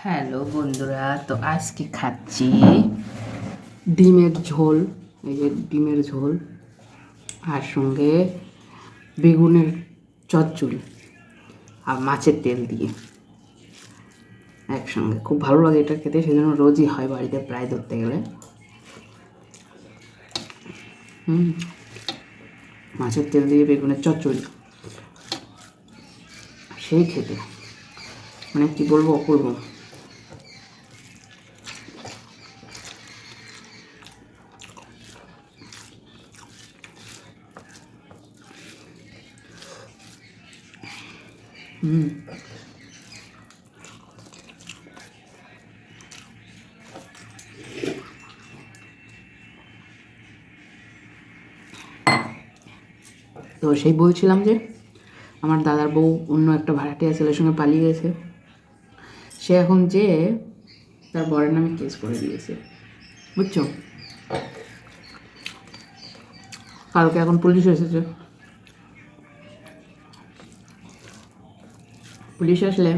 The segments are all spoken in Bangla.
হ্যালো বন্ধুরা, তো আজকে খাচ্ছি ডিমের ঝোল। এই যে ডিমের ঝোল আর সঙ্গে বেগুনের চচ্চড়ি আর মাছের তেল দিয়ে একসঙ্গে খুব ভালো লাগে এটা খেতে, সেজন্য রোজই হয় বাড়িতে প্রায় ধরতে গেলে। মাছের তেল দিয়ে বেগুনের চচ্চড়ি সেই খেতে মানে কী বলবো, অপূর্ব। তো সেই বলছিলাম যে আমার দাদার বউ অন্য একটা ভাড়াটিয়া ছেলের সঙ্গে পালিয়ে গেছে। সে এখন যে তার বরের নামে কেস করে দিয়েছে, বুঝছো? কালকে এখন পুলিশ এসেছে। পুলিশ আসলে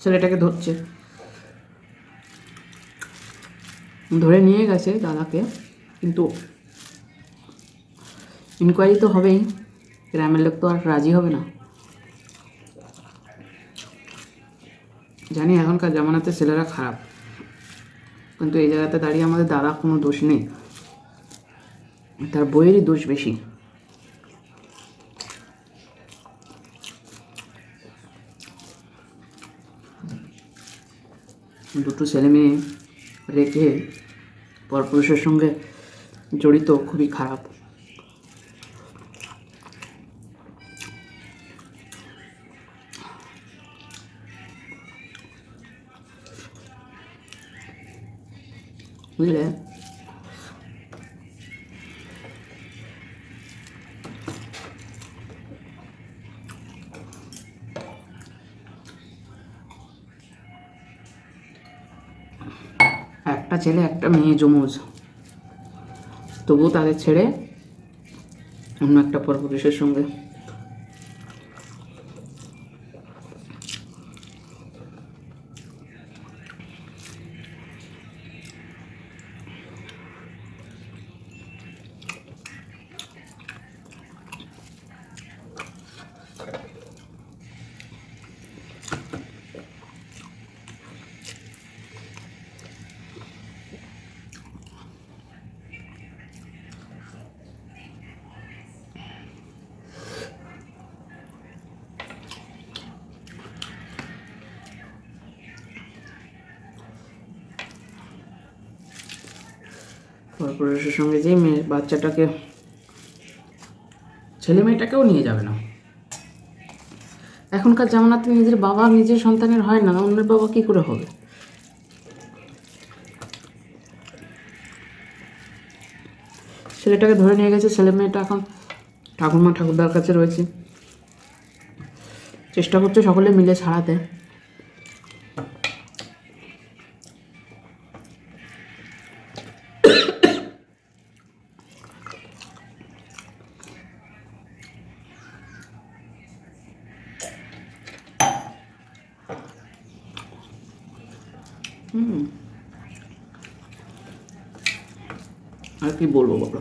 ছেলেটাকে ধরছে, ধরে নিয়ে গেছে দাদাকে, কিন্তু ইনকোয়ারি তো হবেই, গ্রামের লোক তো আর রাজি হবে না। জানি এখনকার জামানাতে ছেলেরা খারাপ, কিন্তু এই জায়গাতে দাঁড়িয়ে আমাদের দাদা কোনো দোষ নেই, তার বইয়েরই দোষ বেশি। দুটো ছেলে মেয়ে রেখে পরপুরুষের সঙ্গে জড়িত, খুবই খারাপ। বুঝলে? একটা ছেলে একটা মেয়ে যমজ, তবুও তাদের ছেড়ে অন্য একটা পরপুরুষের সঙ্গে। পরপুরুষের সঙ্গে যে মেয়ে বাচ্চাটাকে, ছেলে মেয়েটাকেও নিয়ে যাবে না। এখনকার জামানাতে নিজের বাবা নিজের সন্তানের হয় না, অন্যের বাবা কী করে হবে? ছেলেটাকে ধরে নিয়ে গেছে, ছেলে মেয়েটা এখন ঠাকুরমা ঠাকুরদার কাছে রয়েছে, চেষ্টা করছে সকলে মিলে ছাড়াতে। আর কি বলবো বলো?